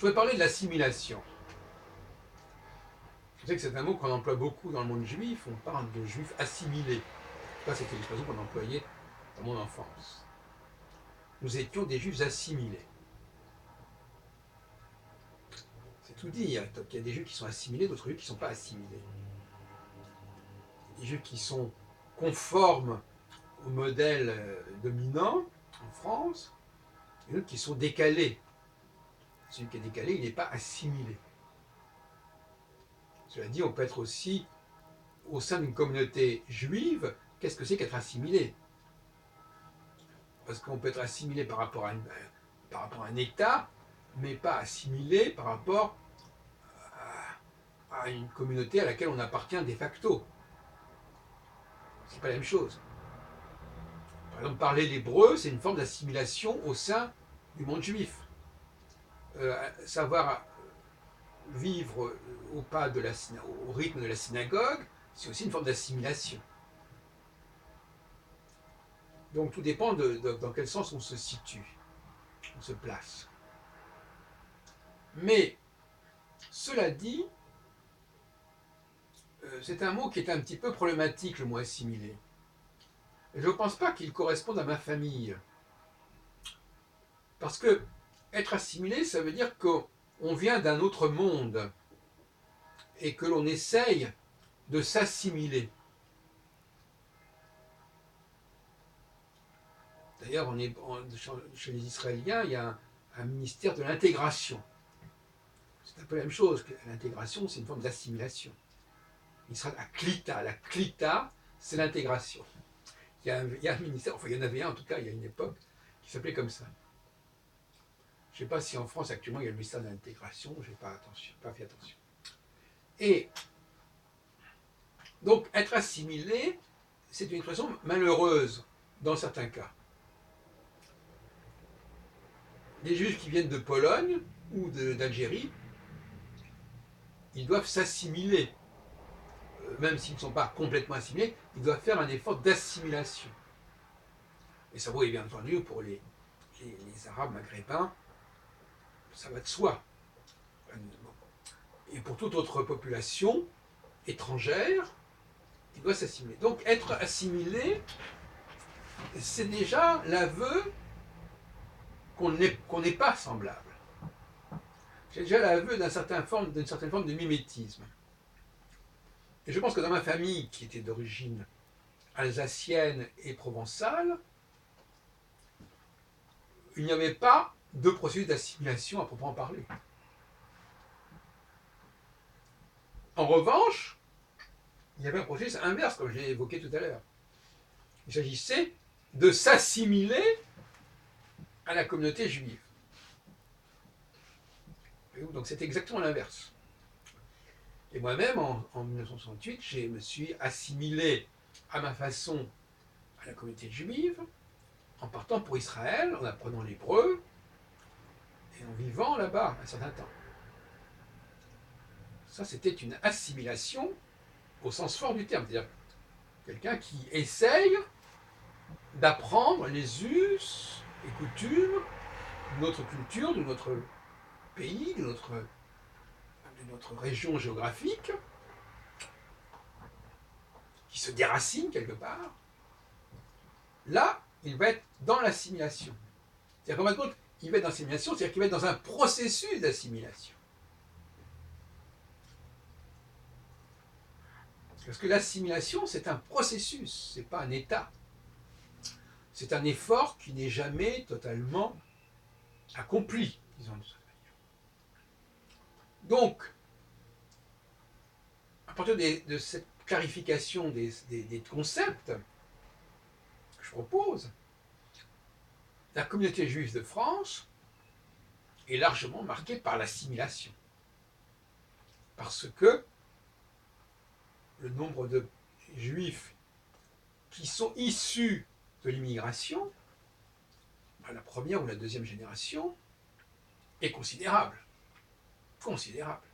Je voudrais parler de l'assimilation. Je sais que c'est un mot qu'on emploie beaucoup dans le monde juif, on parle de juifs assimilés. Ça, c'était l'expression qu'on employait dans mon enfance. Nous étions des juifs assimilés. C'est tout dire. Il y a des juifs qui sont assimilés, d'autres juifs qui ne sont pas assimilés. Des juifs qui sont conformes au modèle dominant en France, et d'autres qui sont décalés. Celui qui est décalé, il n'est pas assimilé. Cela dit, on peut être aussi au sein d'une communauté juive. Qu'est-ce que c'est qu'être assimilé? Parce qu'on peut être assimilé par rapport à un État, mais pas assimilé par rapport à une communauté à laquelle on appartient de facto. C'est pas la même chose. Par exemple, parler l'hébreu, c'est une forme d'assimilation au sein du monde juif. Savoir vivre au rythme de la synagogue, c'est aussi une forme d'assimilation. Donc tout dépend dans quel sens on se situe, on se place. Mais, cela dit, c'est un mot qui est un petit peu problématique, le mot assimilé. Je ne pense pas qu'il corresponde à ma famille. Parce que être assimilé, ça veut dire qu'on vient d'un autre monde et que l'on essaye de s'assimiler. D'ailleurs, chez les Israéliens, il y a un ministère de l'intégration. C'est un peu la même chose. L'intégration, c'est une forme d'assimilation. La Klita, c'est l'intégration. Il y a un ministère, enfin il y en avait un en tout cas, il y a une époque, qui s'appelait comme ça. Je ne sais pas si en France actuellement il y a le ministère de l'intégration, je n'ai pas fait attention. Et donc être assimilé, c'est une expression malheureuse dans certains cas. Les Juifs qui viennent de Pologne ou d'Algérie, ils doivent s'assimiler. Même s'ils ne sont pas complètement assimilés, ils doivent faire un effort d'assimilation. Et ça vaut bien entendu pour les Arabes maghrébins, ça va de soi. Et pour toute autre population étrangère, il doit s'assimiler. Donc être assimilé, c'est déjà l'aveu qu'on n'est pas semblable. C'est déjà l'aveu d'une certaine forme de mimétisme. Et je pense que dans ma famille, qui était d'origine alsacienne et provençale, il n'y avait pas de processus d'assimilation à proprement parler. En revanche, il y avait un processus inverse, comme je l'ai évoqué tout à l'heure. Il s'agissait de s'assimiler à la communauté juive. Donc c'était exactement l'inverse. Et moi-même, en 1968, je me suis assimilé à ma façon à la communauté juive, en partant pour Israël, en apprenant l'hébreu, et en vivant là-bas un certain temps. Ça, c'était une assimilation au sens fort du terme, c'est-à-dire quelqu'un qui essaye d'apprendre les us et coutumes de notre culture, de notre pays, de notre région géographique, qui se déracine quelque part. Là, il va être dans l'assimilation. C'est-à-dire qu'en fin de compte, il va être dans l'assimilation, c'est-à-dire qu'il va être dans un processus d'assimilation. Parce que l'assimilation, c'est un processus, c'est pas un état. C'est un effort qui n'est jamais totalement accompli, disons de cette manière. Donc, à partir de cette clarification des concepts que je propose, la communauté juive de France est largement marquée par l'assimilation. Parce que le nombre de juifs qui sont issus de l'immigration, à la première ou la deuxième génération, est considérable. Considérable.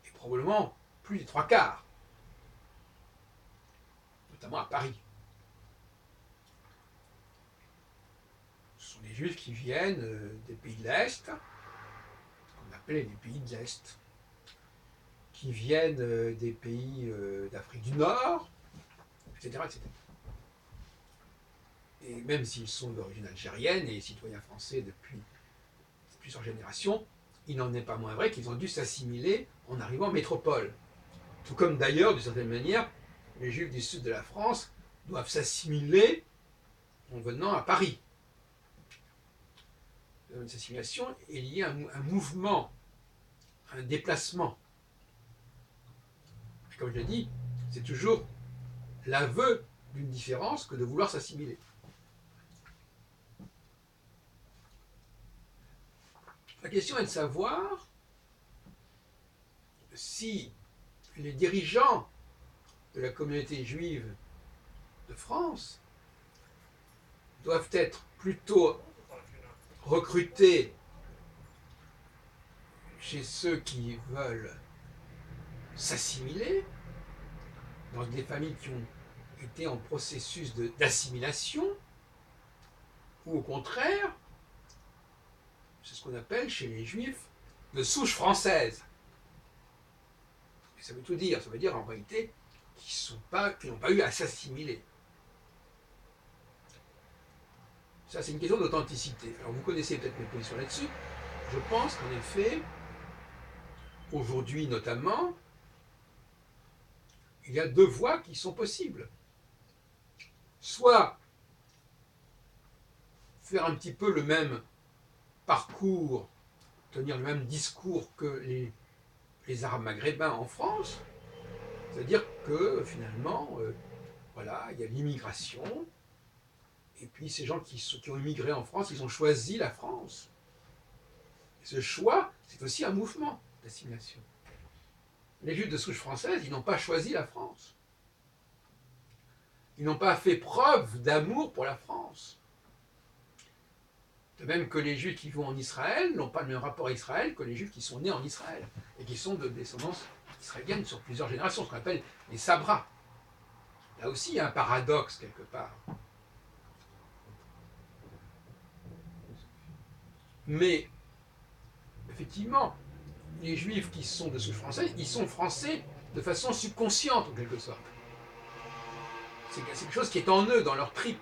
Et probablement plus des 3/4, notamment à Paris. sont des juifs qui viennent des pays de l'Est, qu'on appelait les pays de l'Est, qui viennent des pays d'Afrique du Nord, etc., etc. Et même s'ils sont d'origine algérienne et citoyens français depuis plusieurs générations, il n'en est pas moins vrai qu'ils ont dû s'assimiler en arrivant en métropole. Tout comme d'ailleurs, d'une certaine manière, les Juifs du sud de la France doivent s'assimiler en venant à Paris. Cette assimilation est liée à un mouvement, à un déplacement. Et comme je l'ai dit, c'est toujours l'aveu d'une différence que de vouloir s'assimiler. La question est de savoir si les dirigeants de la communauté juive de France doivent être plutôt recrutés chez ceux qui veulent s'assimiler, dans des familles qui ont été en processus d'assimilation, ou au contraire, c'est ce qu'on appelle chez les juifs de souche française. Et ça veut tout dire, ça veut dire en réalité qu'ils n'ont pas eu à s'assimiler. Ça, c'est une question d'authenticité. Alors, vous connaissez peut-être mes positions là-dessus. Je pense qu'en effet, aujourd'hui notamment, il y a deux voies qui sont possibles. Soit faire un petit peu le même parcours, tenir le même discours que les Arabes maghrébins en France, c'est-à-dire que finalement, voilà, il y a l'immigration, et puis ces gens qui ont immigré en France, ils ont choisi la France. Et ce choix, c'est aussi un mouvement d'assimilation. Les Juifs de souche française, ils n'ont pas choisi la France. Ils n'ont pas fait preuve d'amour pour la France. De même que les Juifs qui vont en Israël n'ont pas le même rapport à Israël que les Juifs qui sont nés en Israël et qui sont de descendance israélienne sur plusieurs générations, ce qu'on appelle les Sabras. Là aussi, il y a un paradoxe quelque part. Mais, effectivement, les Juifs qui sont de souche française, ils sont français de façon subconsciente, en quelque sorte. C'est quelque chose qui est en eux, dans leur tripes.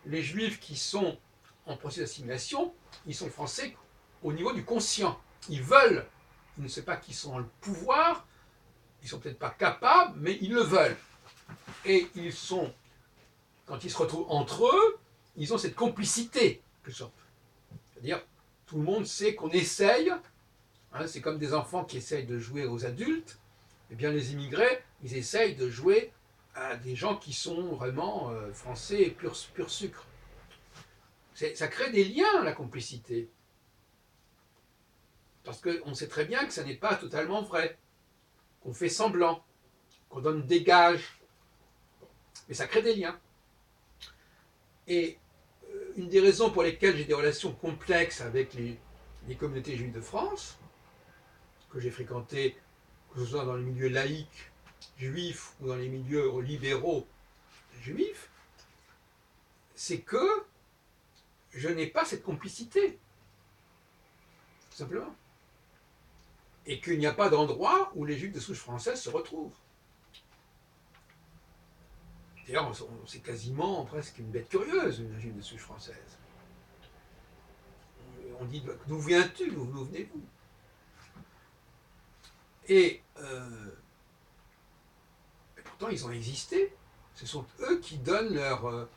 Les Juifs qui sont en processus d'assimilation, ils sont français au niveau du conscient. Ils veulent, ils ne savent pas qu'ils sont dans le pouvoir, ils ne sont peut-être pas capables, mais ils le veulent. Et ils sont, quand ils se retrouvent entre eux, ils ont cette complicité, en quelque sorte. C'est-à-dire, tout le monde sait qu'on essaye, hein, c'est comme des enfants qui essayent de jouer aux adultes, eh bien les immigrés, ils essayent de jouer à des gens qui sont vraiment français pur sucre. Ça crée des liens, la complicité. Parce qu'on sait très bien que ça n'est pas totalement vrai, qu'on fait semblant, qu'on donne des gages. Mais ça crée des liens. Et une des raisons pour lesquelles j'ai des relations complexes avec les communautés juives de France, que j'ai fréquentées, que ce soit dans les milieux laïcs juifs ou dans les milieux libéraux juifs, c'est que je n'ai pas cette complicité, tout simplement. Et qu'il n'y a pas d'endroit où les juifs de souche française se retrouvent. D'ailleurs, c'est quasiment presque une bête curieuse, une juive de souche française. On dit, d'où viens-tu, d'où venez-vous? Et pourtant, ils ont existé. Ce sont eux qui donnent leur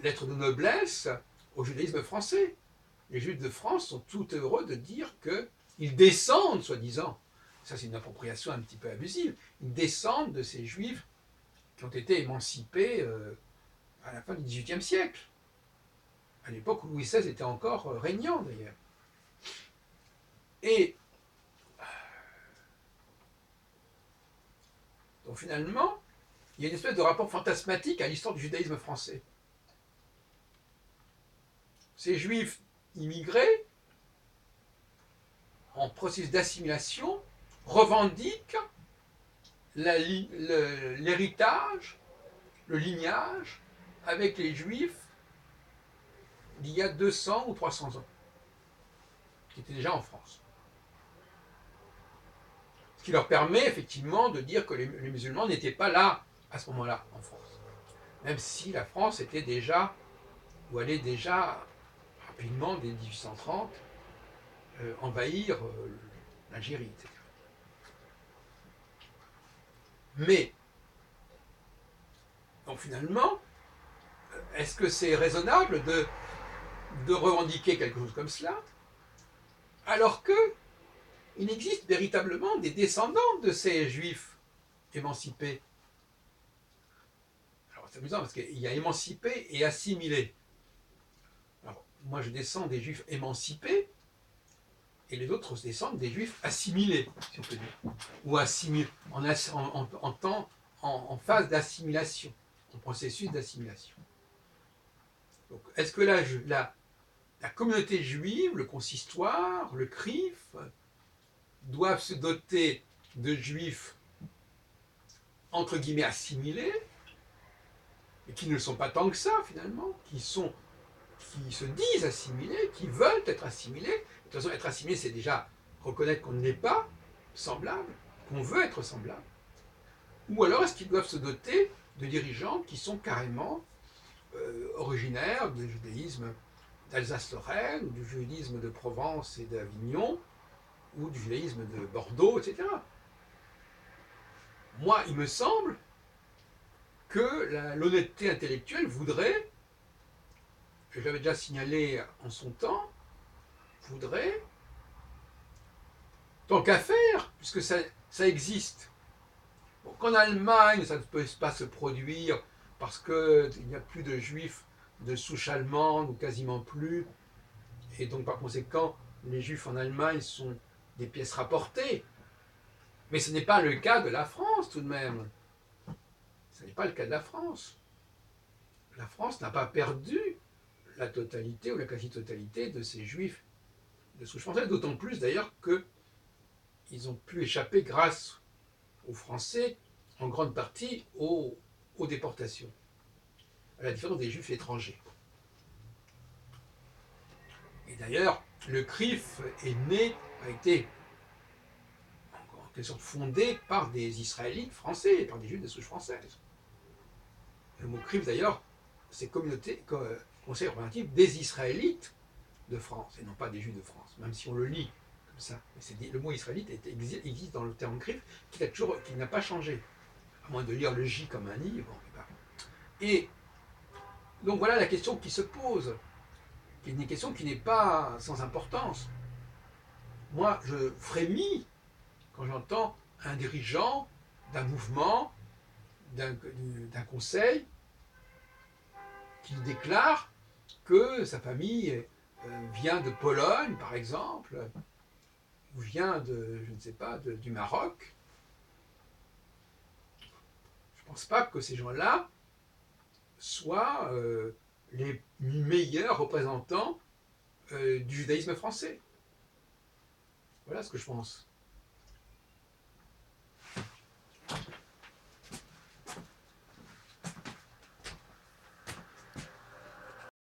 lettre de noblesse au judaïsme français. Les Juifs de France sont tout heureux de dire qu'ils descendent, soi-disant, ça c'est une appropriation un petit peu abusive, ils descendent de ces Juifs qui ont été émancipés à la fin du XVIIIe siècle, à l'époque où Louis XVI était encore régnant d'ailleurs. Et donc finalement, il y a une espèce de rapport fantasmatique à l'histoire du judaïsme français. Ces Juifs immigrés, en processus d'assimilation, revendiquent l'héritage, le lignage avec les Juifs d'il y a 200 ou 300 ans, qui étaient déjà en France. Ce qui leur permet effectivement de dire que les musulmans n'étaient pas là à ce moment-là en France. Même si la France était déjà, ou allait déjà rapidement, dès 1830, envahir l'Algérie, etc. Mais, donc finalement, est-ce que c'est raisonnable de revendiquer quelque chose comme cela, alors que il existe véritablement des descendants de ces juifs émancipés? Alors c'est amusant parce qu'il y a émancipés et assimilés. Alors, moi je descends des juifs émancipés, et les autres descendent des juifs assimilés, si on peut dire. Ou assimilés, en phase d'assimilation, en processus d'assimilation. Donc, est-ce que la communauté juive, le consistoire, le CRIF, doivent se doter de juifs, entre guillemets, assimilés, et qui ne le sont pas tant que ça, finalement, qui se disent assimilés, qui veulent être assimilés. De toute façon, être assimilé, c'est déjà reconnaître qu'on n'est pas semblable, qu'on veut être semblable. Ou alors, est-ce qu'ils doivent se doter de dirigeants qui sont carrément originaires du judaïsme d'Alsace-Lorraine, ou du judaïsme de Provence et d'Avignon, ou du judaïsme de Bordeaux, etc. Moi, il me semble que l'honnêteté intellectuelle voudrait, je l'avais déjà signalé en son temps, voudrait, tant qu'à faire, puisque ça existe. Bon, qu'en Allemagne, ça ne peut pas se produire parce qu'il n'y a plus de juifs de souche allemande, ou quasiment plus, et donc par conséquent, les juifs en Allemagne sont des pièces rapportées. Mais ce n'est pas le cas de la France, tout de même. Ce n'est pas le cas de la France. La France n'a pas perdu la totalité ou la quasi-totalité de ces juifs de souche française, d'autant plus d'ailleurs qu'ils ont pu échapper grâce aux Français, en grande partie aux déportations, à la différence des juifs étrangers. Et d'ailleurs, le CRIF est né, a été en quelque sorte fondé par des Israélites français, par des juifs de souche française. Le mot CRIF d'ailleurs, c'est communauté, conseil représentatif des Israélites de France, et non pas des juifs de France, même si on le lit comme ça. Mais le mot israélite existe dans le terme CRIF, qui n'a pas changé, à moins de lire le J comme un I. Bon, et donc voilà la question qui se pose, qui est une question qui n'est pas sans importance. Moi, je frémis quand j'entends un dirigeant d'un mouvement, d'un conseil, qui déclare que sa famille vient de Pologne, par exemple, ou vient de, je ne sais pas, du Maroc. Je ne pense pas que ces gens-là soient les meilleurs représentants du judaïsme français. Voilà ce que je pense.